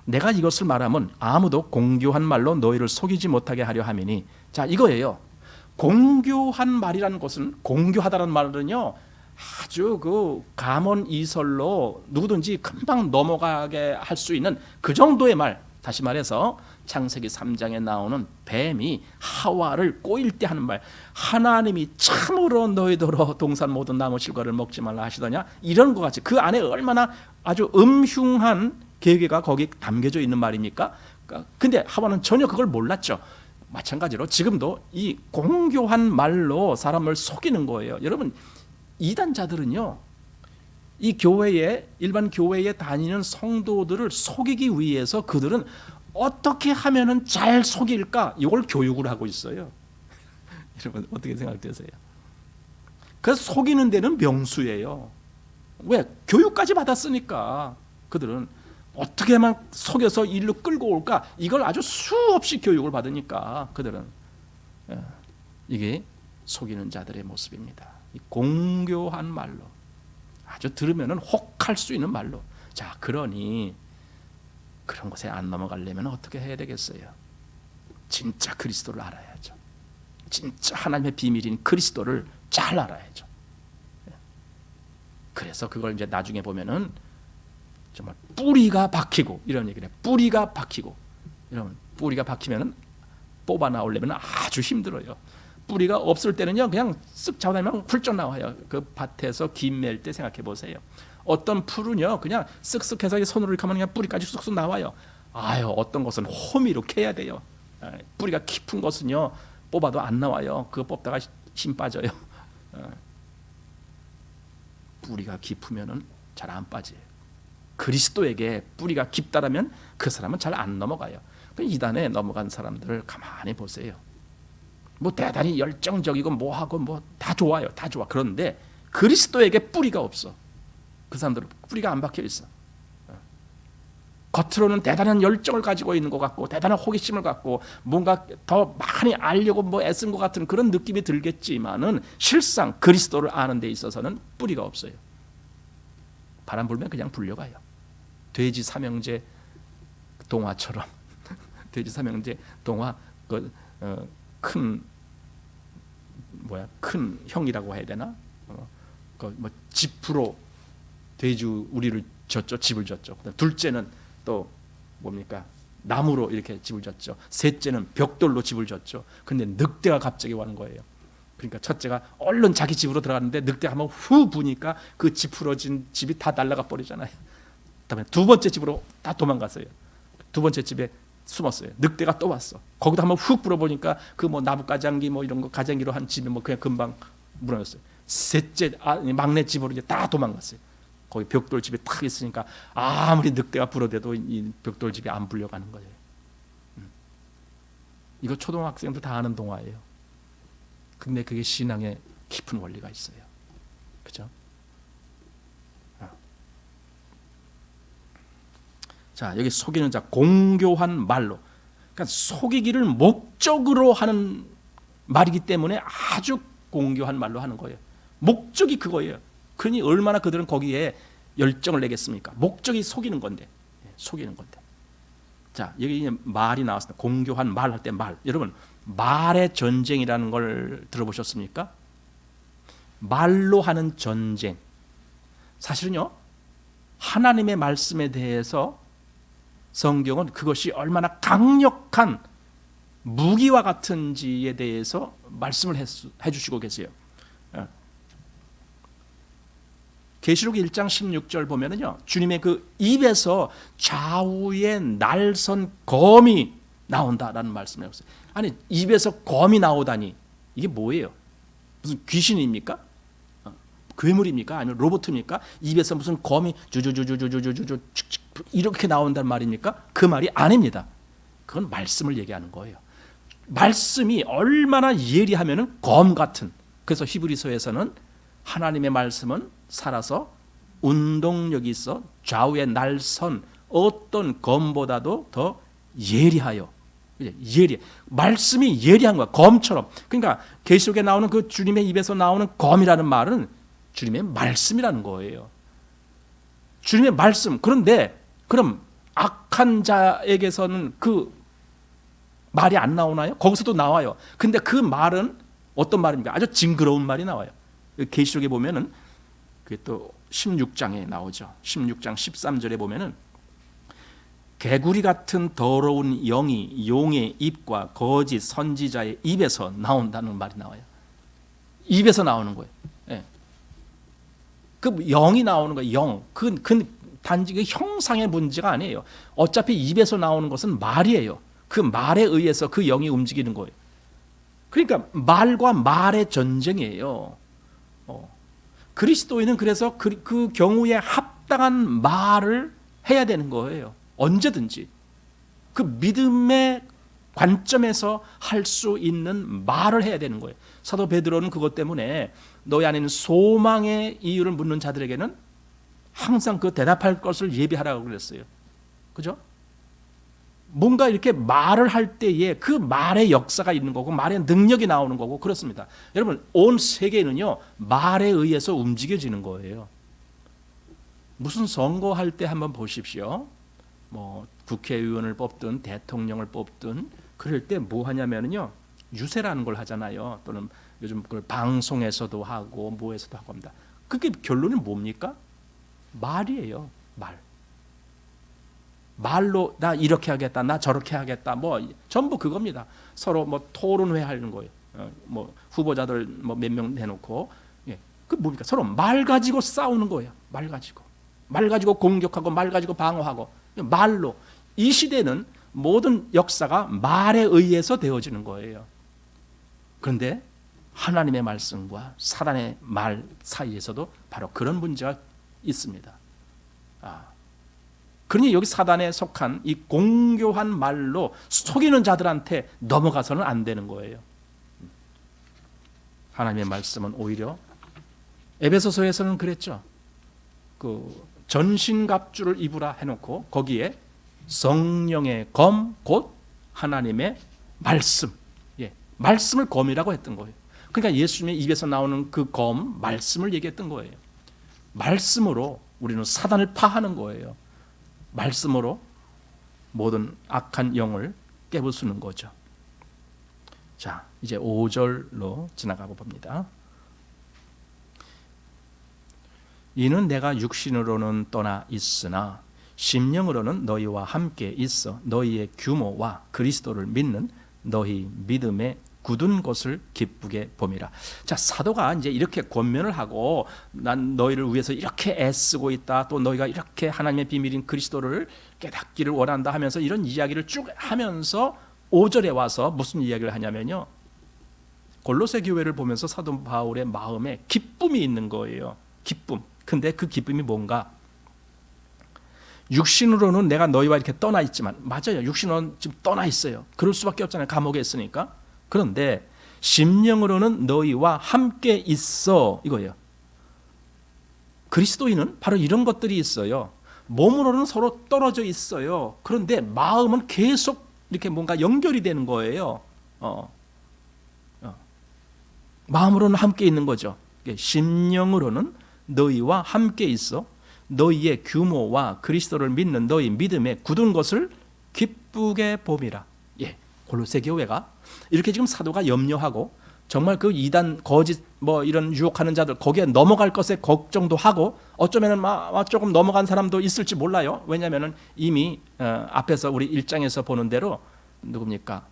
내가 이것을 말하면 아무도 공교한 말로 너희를 속이지 못하게 하려 함이니. 자, 이거예요. 공교한 말이라는 것은 공교하다는 말은요. 아주 그 감언이설로 누구든지 금방 넘어가게 할 수 있는 그 정도의 말. 다시 말해서 창세기 3장에 나오는 뱀이 하와를 꼬일 때 하는 말. 하나님이 참으로 너희더러 동산 모든 나무 실과를 먹지 말라 하시더냐. 이런 것 같이 그 안에 얼마나 아주 음흉한 계획가 거기 담겨져 있는 말입니까? 근데 하와는 전혀 그걸 몰랐죠. 마찬가지로 지금도 이 공교한 말로 사람을 속이는 거예요. 여러분 이단자들은요, 이 교회에 일반 교회에 다니는 성도들을 속이기 위해서 그들은 어떻게 하면은 잘 속일까? 이걸 교육을 하고 있어요. 여러분 어떻게 생각되세요? 그래서 속이는 데는 명수예요. 왜? 교육까지 받았으니까. 그들은 어떻게만 속여서 일로 끌고 올까? 이걸 아주 수없이 교육을 받으니까 그들은 이게 속이는 자들의 모습입니다. 공교한 말로 아주 들으면 혹할 수 있는 말로. 자, 그러니 그런 곳에 안 넘어가려면 어떻게 해야 되겠어요? 진짜 그리스도를 알아야죠. 진짜 하나님의 비밀인 그리스도를 잘 알아야죠. 그래서 그걸 이제 나중에 보면은 정말 뿌리가 박히고 이런 얘기를 해요. 뿌리가 박히고 이러면 뿌리가 박히면은 뽑아 나오려면 아주 힘들어요. 뿌리가 없을 때는요 그냥 쓱 잡아내면 훌쩍 나와요. 그 밭에서 김 맬 때 생각해 보세요. 어떤 풀은요 그냥 쓱쓱해서 손으로 이렇게 하면 그냥 뿌리까지 쑥쑥 나와요. 어떤 것은 호미로 캐야 돼요. 뿌리가 깊은 것은요 뽑아도 안 나와요. 그거 뽑다가 힘 빠져요. 뿌리가 깊으면은 잘 안 빠져요. 그리스도에게 뿌리가 깊다라면 그 사람은 잘 안 넘어가요. 이단에 넘어간 사람들을 가만히 보세요. 뭐 대단히 열정적이고 뭐하고 뭐 다 좋아요. 다 좋아. 그런데 그리스도에게 뿌리가 없어. 그 사람들은 뿌리가 안 박혀 있어. 겉으로는 대단한 열정을 가지고 있는 것 같고 대단한 호기심을 갖고 뭔가 더 많이 알려고 뭐 애쓴 것 같은 그런 느낌이 들겠지만은 실상 그리스도를 아는 데 있어서는 뿌리가 없어요. 바람 불면 그냥 불려가요. 돼지 삼형제 동화처럼 돼지 삼형제 동화 큰 형이라고 해야 되나? 뭐 집으로 돼지 우리를 졌죠. 집을 졌죠. 둘째는 또 뭡니까? 나무로 이렇게 집을 졌죠. 셋째는 벽돌로 집을 졌죠. 근데 늑대가 갑자기 와는 거예요. 그러니까 첫째가 얼른 자기 집으로 들어갔는데 늑대가 한번 후 부니까 그 집 풀어진 집이 다 날아가 버리잖아요. 그다음에 두 번째 집으로 다 도망갔어요. 두 번째 집에 숨었어요. 늑대가 또 왔어. 거기도 한번 훅 불어보니까 그 뭐 나무 가장기 뭐 이런 거 가장기로 한 집이 뭐 그냥 금방 무너졌어요. 셋째 막내 집으로 이제 다 도망갔어요. 거기 벽돌 집에 탁 있으니까 아무리 늑대가 불어대도 이 벽돌 집이 안 불려가는 거예요. 이거 초등학생도 다 아는 동화예요. 근데 그게 신앙에 깊은 원리가 있어요. 그죠? 자, 여기 속이는 자, 공교한 말로. 그러니까 속이기를 목적으로 하는 말이기 때문에 아주 공교한 말로 하는 거예요. 목적이 그거예요. 그러니 얼마나 그들은 거기에 열정을 내겠습니까? 목적이 속이는 건데. 속이는 건데. 자, 여기 이제 말이 나왔습니다. 공교한 말 할 때 말. 여러분, 말의 전쟁이라는 걸 들어보셨습니까? 말로 하는 전쟁. 사실은요, 하나님의 말씀에 대해서 성경은 그것이 얼마나 강력한 무기와 같은지에 대해서 말씀을 해주시고 계세요. 계시록 1장 16절 보면은요, 주님의 그 입에서 좌우에 날선 검이 나온다라는 말씀을 하셨어요. 아니, 입에서 검이 나오다니 이게 뭐예요? 무슨 귀신입니까? 괴물입니까? 아니면 로봇입니까? 입에서 무슨 검이 주주주주주주주주 이렇게 나온단 말입니까? 그 말이 아닙니다. 그건 말씀을 얘기하는 거예요. 말씀이 얼마나 예리하면은 검 같은. 그래서 히브리서에서는 하나님의 말씀은 살아서 운동력이 있어 좌우에 날선 어떤 검보다도 더 예리하여. 예리. 말씀이 예리한 거야. 검처럼. 그러니까 계시록에 나오는 그 주님의 입에서 나오는 검이라는 말은 주님의 말씀이라는 거예요. 주님의 말씀. 그런데 그럼 악한 자에게서는 그 말이 안 나오나요? 거기서도 나와요. 근데 그 말은 어떤 말입니까? 아주 징그러운 말이 나와요. 계시록에 보면은 그게 또 16장에 나오죠. 16장 13절에 보면은 개구리 같은 더러운 영이 용의 입과 거짓 선지자의 입에서 나온다는 말이 나와요. 입에서 나오는 거예요. 예. 그 영이 나오는 거예요. 영. 그 단지 그 형상의 문제가 아니에요. 어차피 입에서 나오는 것은 말이에요. 그 말에 의해서 그 영이 움직이는 거예요. 그러니까 말과 말의 전쟁이에요. 그리스도인은 그래서 그 경우에 합당한 말을 해야 되는 거예요. 언제든지. 그 믿음의 관점에서 할 수 있는 말을 해야 되는 거예요. 사도 베드로는 그것 때문에 너희 안에는 소망의 이유를 묻는 자들에게는 항상 그 대답할 것을 예비하라고 그랬어요. 그죠? 뭔가 이렇게 말을 할 때에 그 말의 역사가 있는 거고 말의 능력이 나오는 거고 그렇습니다. 여러분, 온 세계는요 말에 의해서 움직여지는 거예요. 무슨 선거할 때 한번 보십시오. 뭐 국회의원을 뽑든 대통령을 뽑든 그럴 때 뭐 하냐면요 유세라는 걸 하잖아요. 또는 요즘 그걸 방송에서도 하고 뭐에서도 하고 합니다. 그게 결론이 뭡니까? 말이에요. 말로 나 이렇게 하겠다, 나 저렇게 하겠다, 뭐 전부 그겁니다. 서로 뭐 토론회 하는 거예요. 뭐 후보자들 뭐 몇 명 내놓고, 그 뭡니까? 서로 말 가지고 싸우는 거예요. 말 가지고 공격하고, 말 가지고 방어하고, 말로. 이 시대는 모든 역사가 말에 의해서 되어지는 거예요. 그런데 하나님의 말씀과 사단의 말 사이에서도 바로 그런 문제가 있습니다. 그러니 여기 사단에 속한 이 공교한 말로 속이는 자들한테 넘어가서는 안 되는 거예요. 하나님의 말씀은 오히려 에베소서에서는 그랬죠. 그 전신갑주를 입으라 해놓고 거기에 성령의 검 곧 하나님의 말씀, 말씀을 검이라고 했던 거예요. 그러니까 예수님의 입에서 나오는 그 검, 말씀을 얘기했던 거예요. 말씀으로 우리는 사단을 파하는 거예요. 말씀으로 모든 악한 영을 깨부수는 거죠. 자, 이제 5절로 지나가고 봅니다. 이는 내가 육신으로는 떠나 있으나 심령으로는 너희와 함께 있어 너희의 규모와 그리스도를 믿는 너희 믿음의 굳은 것을 기쁘게 봄이라. 자, 사도가 이제 이렇게 권면을 하고 난 너희를 위해서 이렇게 애쓰고 있다. 또 너희가 이렇게 하나님의 비밀인 그리스도를 깨닫기를 원한다 하면서 이런 이야기를 쭉 하면서 5절에 와서 무슨 이야기를 하냐면요. 골로새 교회를 보면서 사도 바울의 마음에 기쁨이 있는 거예요. 기쁨. 근데 그 기쁨이 뭔가? 육신으로는 내가 너희와 이렇게 떠나 있지만, 맞아요. 육신으로는 지금 떠나 있어요. 그럴 수밖에 없잖아요. 감옥에 있으니까. 그런데 심령으로는 너희와 함께 있어, 이거예요. 그리스도인은 바로 이런 것들이 있어요. 몸으로는 서로 떨어져 있어요. 그런데 마음은 계속 이렇게 뭔가 연결이 되는 거예요. 마음으로는 함께 있는 거죠. 심령으로는 너희와 함께 있어 너희의 규모와 그리스도를 믿는 너희 믿음에 굳은 것을 기쁘게 봄이라. 골로새 교회가 이렇게 지금 사도가 염려하고 정말 그 이단 거짓 이런 유혹하는 자들 거기에 넘어갈 것에 걱정도 하고 어쩌면은 조금 넘어간 사람도 있을지 몰라요. 왜냐하면은 이미 앞에서 우리 1장에서 보는 대로 누굽니까?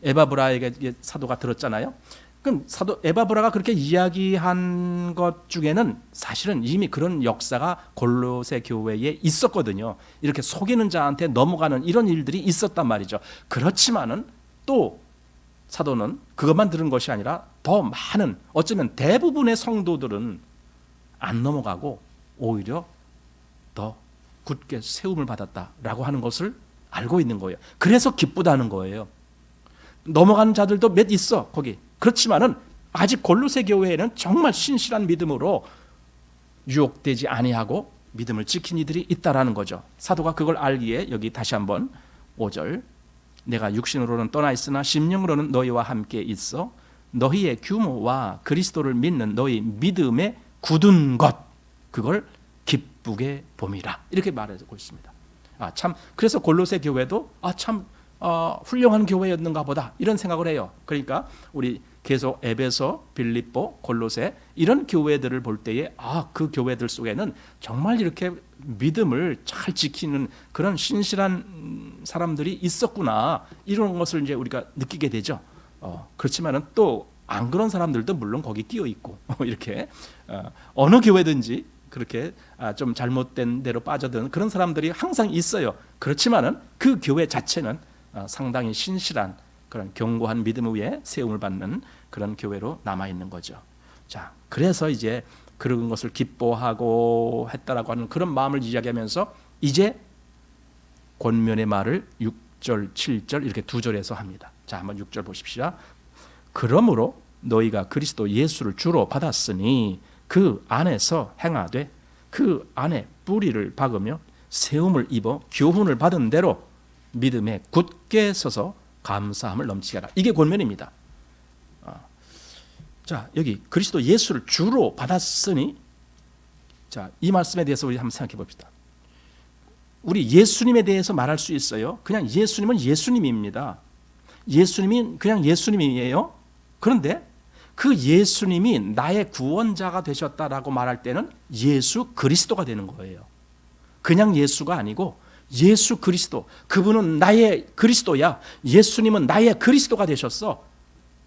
에바브라에게 사도가 들었잖아요. 그럼 사도 에바브라가 그렇게 이야기한 것 중에는 사실은 이미 그런 역사가 골로새 교회에 있었거든요. 이렇게 속이는 자한테 넘어가는 이런 일들이 있었단 말이죠. 그렇지만은 또 사도는 그것만 들은 것이 아니라 더 많은, 어쩌면 대부분의 성도들은 안 넘어가고 오히려 더 굳게 세움을 받았다라고 하는 것을 알고 있는 거예요. 그래서 기쁘다는 거예요. 넘어가는 자들도 몇 있어 거기. 그렇지만은 아직 골로새 교회에는 정말 신실한 믿음으로 유혹되지 아니하고 믿음을 지킨 이들이 있다라는 거죠. 사도가 그걸 알기에 여기 다시 한번 5절, 내가 육신으로는 떠나 있으나 심령으로는 너희와 함께 있어 너희의 규모와 그리스도를 믿는 너희 믿음의 굳은 것, 그걸 기쁘게 봄이라, 이렇게 말하고 있습니다. 참, 그래서 골로새 교회도 참 훌륭한 교회였는가 보다 이런 생각을 해요. 그러니까 우리 계속 에베소, 빌립보, 골로새 이런 교회들을 볼 때에 그 교회들 속에는 정말 이렇게 믿음을 잘 지키는 그런 신실한 사람들이 있었구나, 이런 것을 이제 우리가 느끼게 되죠. 그렇지만은 또 안 그런 사람들도 물론 거기 끼어 있고 이렇게 어느 교회든지 그렇게 좀 잘못된 대로 빠져드는 그런 사람들이 항상 있어요. 그렇지만은 그 교회 자체는 상당히 신실한 그런 견고한 믿음 위에 세움을 받는 그런 교회로 남아 있는 거죠. 자, 그래서 이제 그런 것을 기뻐하고 했다라고 하는 그런 마음을 이야기하면서 이제 권면의 말을 6절, 7절 이렇게 두 절에서 합니다. 자, 한번 6절 보십시오. 그러므로 너희가 그리스도 예수를 주로 받았으니 그 안에서 행하되 그 안에 뿌리를 박으며 세움을 입어 교훈을 받은 대로 믿음에 굳게 서서 감사함을 넘치게 하라. 이게 권면입니다. 자, 여기 그리스도 예수를 주로 받았으니, 자, 이 말씀에 대해서 우리 한번 생각해 봅시다. 우리 예수님에 대해서 말할 수 있어요. 그냥 예수님은 예수님입니다. 예수님이 그냥 예수님이에요. 그런데 그 예수님이 나의 구원자가 되셨다라고 말할 때는 예수 그리스도가 되는 거예요. 그냥 예수가 아니고 예수 그리스도, 그분은 나의 그리스도야. 예수님은 나의 그리스도가 되셨어.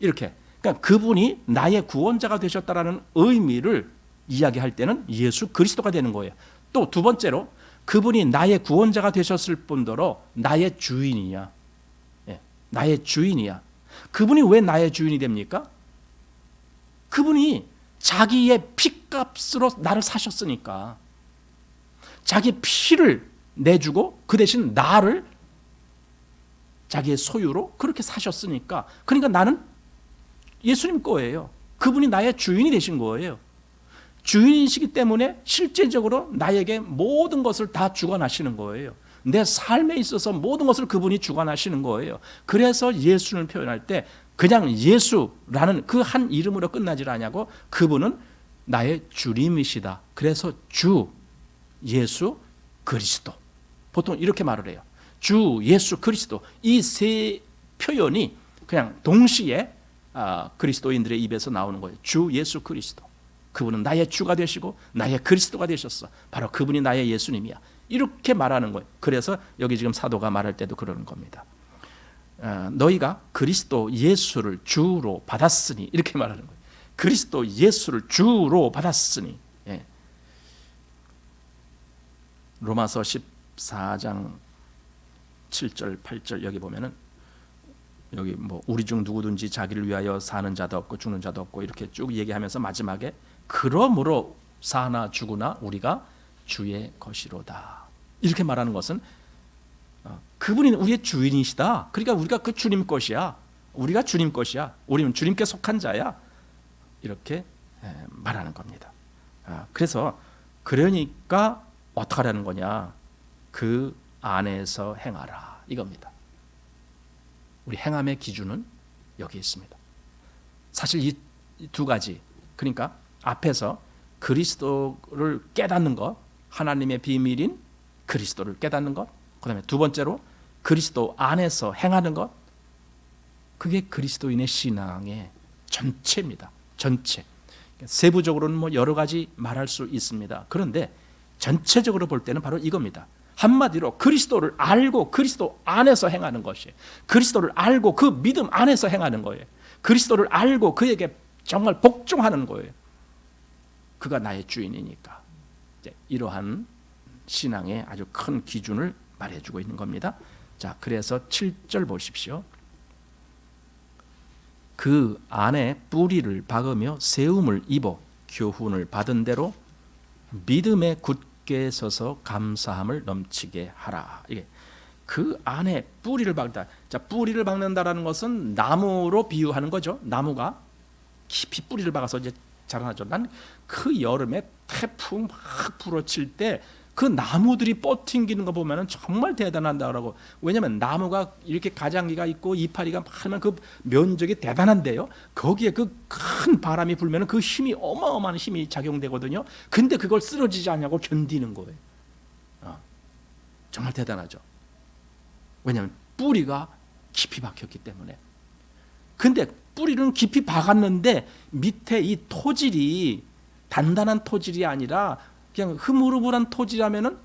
이렇게, 그러니까 그분이 나의 구원자가 되셨다라는 의미를 이야기할 때는 예수 그리스도가 되는 거예요. 또 두 번째로 그분이 나의 구원자가 되셨을 뿐더러 나의 주인이야. 나의 주인이야. 그분이 왜 나의 주인이 됩니까? 그분이 자기의 피값으로 나를 사셨으니까, 자기의 피를 내주고 그 대신 나를 자기의 소유로 그렇게 사셨으니까, 그러니까 나는 예수님 거예요. 그분이 나의 주인이 되신 거예요. 주인이시기 때문에 실제적으로 나에게 모든 것을 다 주관하시는 거예요. 내 삶에 있어서 모든 것을 그분이 주관하시는 거예요. 그래서 예수를 표현할 때 그냥 예수라는 그 한 이름으로 끝나질 않냐고, 그분은 나의 주님이시다. 그래서 주 예수 그리스도, 보통 이렇게 말을 해요. 주 예수 그리스도, 이 세 표현이 그냥 동시에 그리스도인들의 입에서 나오는 거예요. 주 예수 그리스도, 그분은 나의 주가 되시고 나의 그리스도가 되셨어. 바로 그분이 나의 예수님이야. 이렇게 말하는 거예요. 그래서 여기 지금 사도가 말할 때도 그러는 겁니다. 너희가 그리스도 예수를 주로 받았으니, 이렇게 말하는 거예요. 그리스도 예수를 주로 받았으니. 예. 로마서 14장 7절 8절 여기 보면은, 여기 뭐 우리 중 누구든지 자기를 위하여 사는 자도 없고 죽는 자도 없고 이렇게 쭉 얘기하면서 마지막에 그러므로 사나 죽으나 우리가 주의 것이로다, 이렇게 말하는 것은 그분이 우리의 주인이시다. 그러니까 우리가 그 주님 것이야. 우리가 주님 것이야. 우리는 주님께 속한 자야. 이렇게 말하는 겁니다. 그래서 그러니까 어떻게 하라는 거냐? 그 안에서 행하라, 이겁니다. 우리 행함의 기준은 여기 있습니다. 사실 이 두 가지, 그러니까 앞에서 그리스도를 깨닫는 것, 하나님의 비밀인 그리스도를 깨닫는 것, 그 다음에 두 번째로 그리스도 안에서 행하는 것, 그게 그리스도인의 신앙의 전체입니다. 전체. 세부적으로는 뭐 여러 가지 말할 수 있습니다. 그런데 전체적으로 볼 때는 바로 이겁니다. 한마디로 그리스도를 알고 그리스도 안에서 행하는 것이에요. 그리스도를 알고 그 믿음 안에서 행하는 거예요. 그리스도를 알고 그에게 정말 복종하는 거예요. 그가 나의 주인이니까. 이러한 신앙의 아주 큰 기준을 말해주고 있는 겁니다. 자, 그래서 7절 보십시오. 그 안에 뿌리를 박으며 세움을 입어 교훈을 받은 대로 믿음에 굳게 서서 감사함을 넘치게 하라. 이게 그 안에 뿌리를 박다. 자, 뿌리를 박는다라는 것은 나무로 비유하는 거죠. 나무가 깊이 뿌리를 박아서 이제 자라나죠. 난 그 여름에 태풍 막 불어칠 때 그 나무들이 뻗팅기는 거 보면은 정말 대단하다라고. 왜냐하면 나무가 이렇게 가장기가 있고 이파리가 많으면 그 면적이 대단한데요. 거기에 그 큰 바람이 불면은 그 힘이 어마어마한 힘이 작용되거든요. 근데 그걸 쓰러지지 않냐고 견디는 거예요. 정말 대단하죠. 왜냐하면 뿌리가 깊이 박혔기 때문에. 근데 뿌리는 깊이 박았는데 밑에 이 토질이 단단한 토질이 아니라 그냥 흐물흐물한 토질이라면은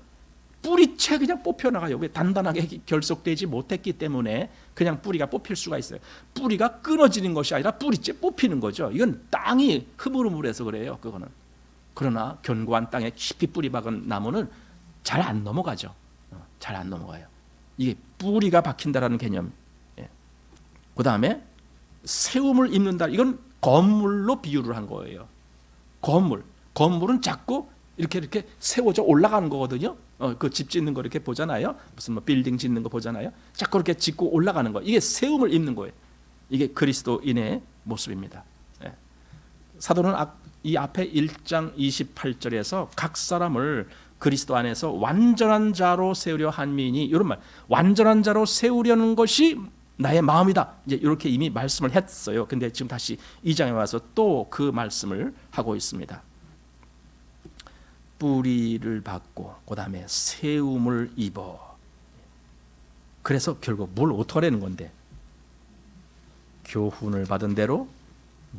뿌리채 그냥 뽑혀 나가요. 왜? 단단하게 결속되지 못했기 때문에 그냥 뿌리가 뽑힐 수가 있어요. 뿌리가 끊어지는 것이 아니라 뿌리채 뽑히는 거죠. 이건 땅이 흐물흐물해서 그래요. 그거는. 그러나 견고한 땅에 깊이 뿌리 박은 나무는 잘 안 넘어가죠. 잘 안 넘어가요. 이게 뿌리가 박힌다라는 개념. 그 다음에 세움을 입는다. 이건 건물로 비유를 한 거예요. 건물은 자꾸 이렇게 세워져 올라가는 거거든요. 그 집 짓는 거 이렇게 보잖아요. 무슨 뭐 빌딩 짓는 거 보잖아요. 자꾸 이렇게 짓고 올라가는 거. 이게 세움을 입는 거예요. 이게 그리스도인의 모습입니다. 사도는 이 앞에 1장 28절에서 각 사람을 그리스도 안에서 완전한 자로 세우려 한민이, 이런 말, 완전한 자로 세우려는 것이 나의 마음이다. 이제 이렇게 이미 말씀을 했어요. 근데 지금 다시 2장에 와서 또 그 말씀을 하고 있습니다. 뿌리를 받고 그 다음에 세움을 입어. 그래서 결국 뭘 어떻게 하려는 건데? 교훈을 받은 대로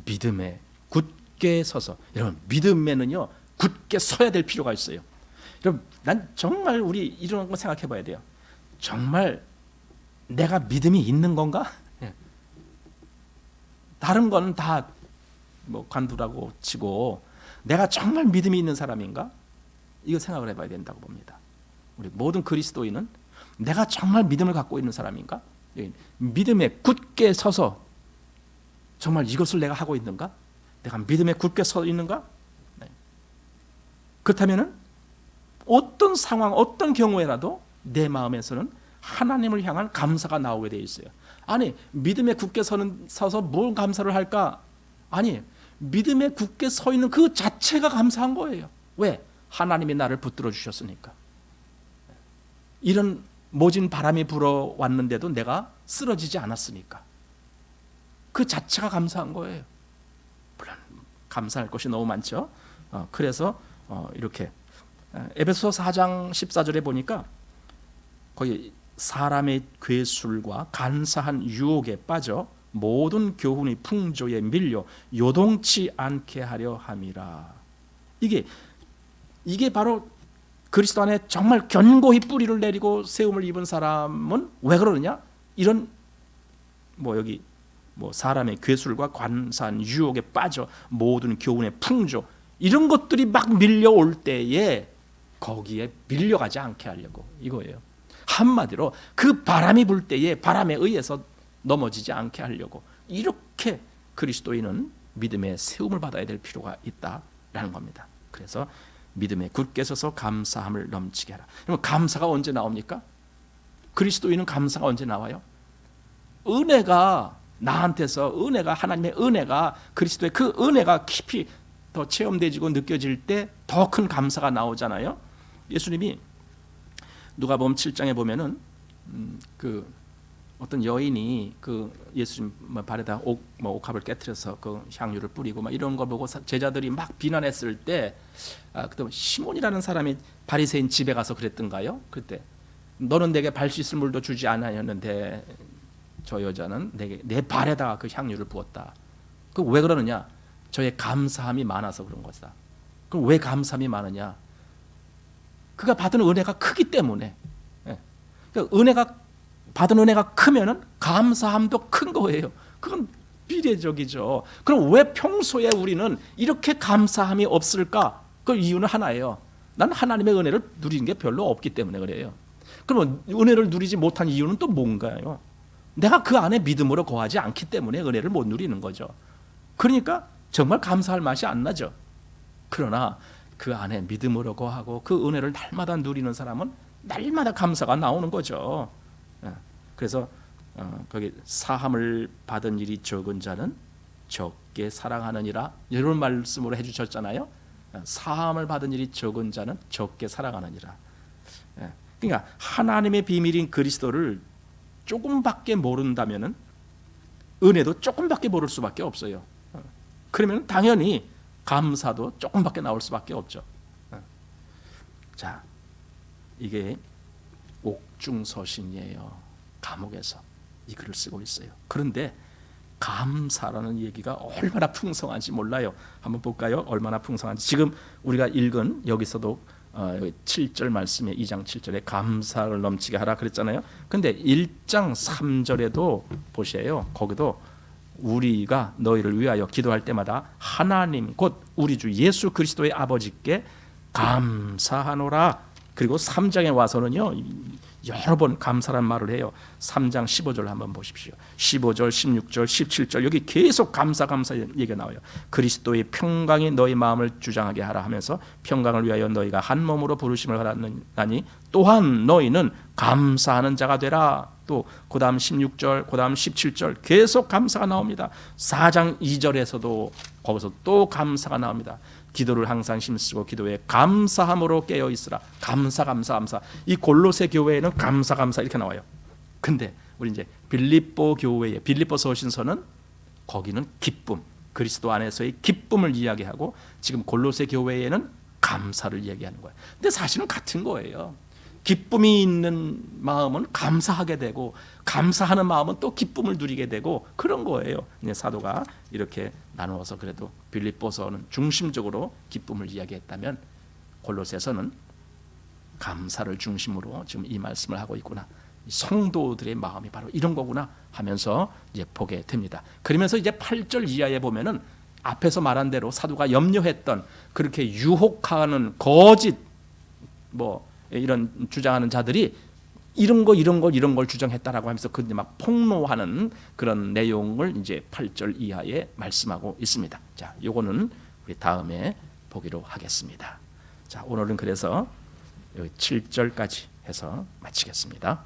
믿음에 굳게 서서. 여러분, 믿음에는요 굳게 서야 될 필요가 있어요. 여러분, 난 정말 우리 이런 거 생각해 봐야 돼요. 정말 내가 믿음이 있는 건가? 다른 건 다 뭐 관두라고 치고 내가 정말 믿음이 있는 사람인가? 이거 생각을 해봐야 된다고 봅니다. 우리 모든 그리스도인은 내가 정말 믿음을 갖고 있는 사람인가? 믿음에 굳게 서서 정말 이것을 내가 하고 있는가? 내가 믿음에 굳게 서 있는가? 네. 그렇다면은 어떤 상황, 어떤 경우에라도 내 마음에서는 하나님을 향한 감사가 나오게 되어 있어요. 아니, 믿음에 굳게 서서 뭘 감사를 할까? 아니, 믿음에 굳게 서 있는 그 자체가 감사한 거예요. 왜? 하나님이 나를 붙들어 주셨으니까. 이런 모진 바람이 불어왔는데도 내가 쓰러지지 않았으니까. 그 자체가 감사한 거예요. 물론 감사할 것이 너무 많죠. 그래서 이렇게 에베소 4장 14절에 보니까 거기 사람의 괴술과 간사한 유혹에 빠져 모든 교훈의 풍조에 밀려 요동치 않게 하려 함이라. 이게 바로 그리스도 안에 정말 견고히 뿌리를 내리고 세움을 입은 사람은 왜 그러느냐? 이런 여기 사람의 괴술과 관사한 유혹에 빠져 모든 교훈의 풍조 이런 것들이 막 밀려올 때에 거기에 밀려가지 않게 하려고 이거예요. 한마디로 그 바람이 불 때에 바람에 의해서 넘어지지 않게 하려고 이렇게 그리스도인은 믿음의 세움을 받아야 될 필요가 있다라는 겁니다. 그래서 믿음에 굳게 서서 감사함을 넘치게 하라. 그러면 감사가 언제 나옵니까? 그리스도인은 감사가 언제 나와요? 은혜가 나한테서 하나님의 은혜가 그리스도의 그 은혜가 깊이 더 체험되지고 느껴질 때 더 큰 감사가 나오잖아요. 예수님이 누가복음 7장에 보면은 그 어떤 여인이 그 예수님 발에다 옥합을 깨트려서 그 향유를 뿌리고 막 이런 걸 보고 제자들이 막 비난했을 때 그때 시몬이라는 사람이 바리새인 집에 가서 그랬던가요? 그때 너는 내게 발 씻을 물도 주지 않았는데 저 여자는 내 발에다가 그 향유를 부었다. 그 왜 그러느냐? 저의 감사함이 많아서 그런 것이다. 그럼 왜 감사함이 많으냐? 그가 받은 은혜가 크기 때문에. 그러니까 받은 은혜가 크면은 감사함도 큰 거예요. 그건 비례적이죠. 그럼 왜 평소에 우리는 이렇게 감사함이 없을까? 그 이유는 하나예요. 난 하나님의 은혜를 누리는 게 별로 없기 때문에 그래요. 그러면 은혜를 누리지 못한 이유는 또 뭔가요? 내가 그 안에 믿음으로 거하지 않기 때문에 은혜를 못 누리는 거죠. 그러니까 정말 감사할 맛이 안 나죠. 그러나 그 안에 믿음으로 거하고 그 은혜를 날마다 누리는 사람은 날마다 감사가 나오는 거죠. 그래서 거기 사함을 받은 일이 적은 자는 적게 사랑하느니라 이런 말씀으로 해주셨잖아요. 사함을 받은 일이 적은 자는 적게 사랑하느니라. 그러니까 하나님의 비밀인 그리스도를 조금밖에 모른다면은 은혜도 조금밖에 모를 수밖에 없어요. 그러면 당연히 감사도 조금밖에 나올 수밖에 없죠. 자, 이게 옥중서신이에요. 감옥에서 이 글을 쓰고 있어요. 그런데 감사라는 얘기가 얼마나 풍성한지 몰라요. 한번 볼까요? 얼마나 풍성한지. 지금 우리가 읽은 여기서도 7절 말씀에 2장 7절에 감사를 넘치게 하라 그랬잖아요. 근데 1장 3절에도 보세요. 거기도 우리가 너희를 위하여 기도할 때마다 하나님 곧 우리 주 예수 그리스도의 아버지께 감사하노라. 그리고 3장에 와서는요 여러 번 감사란 말을 해요. 3장 15절 한번 보십시오. 15절, 16절, 17절 여기 계속 감사 얘기가 나와요. 그리스도의 평강이 너희 마음을 주장하게 하라 하면서 평강을 위하여 너희가 한 몸으로 부르심을 받았나니 또한 너희는 감사하는 자가 되라. 또 그 다음 16절, 그 다음 17절 계속 감사가 나옵니다. 4장 2절에서도 거기서 또 감사가 나옵니다. 기도를 항상 힘쓰고 기도에 감사함으로 깨어 있으라. 감사. 이 골로새 교회에는 감사 이렇게 나와요. 근데 우리 이제 빌립보 교회의 빌립보 서신서는 거기는 기쁨, 그리스도 안에서의 기쁨을 이야기하고 지금 골로새 교회에는 감사를 이야기하는 거예요. 근데 사실은 같은 거예요. 기쁨이 있는 마음은 감사하게 되고 감사하는 마음은 또 기쁨을 누리게 되고 그런 거예요. 사도가 이렇게 나누어서 그래도 빌립보서는 중심적으로 기쁨을 이야기했다면 골로새서는 감사를 중심으로 지금 이 말씀을 하고 있구나. 성도들의 마음이 바로 이런 거구나 하면서 이제 보게 됩니다. 그러면서 이제 8절 이하에 보면은 앞에서 말한 대로 사도가 염려했던 그렇게 유혹하는 거짓 이런 주장하는 자들이 이런 걸 주장했다라고 하면서 그 막 폭로하는 그런 내용을 이제 8절 이하에 말씀하고 있습니다. 자, 요거는 우리 다음에 보기로 하겠습니다. 자, 오늘은 그래서 여기 7절까지 해서 마치겠습니다.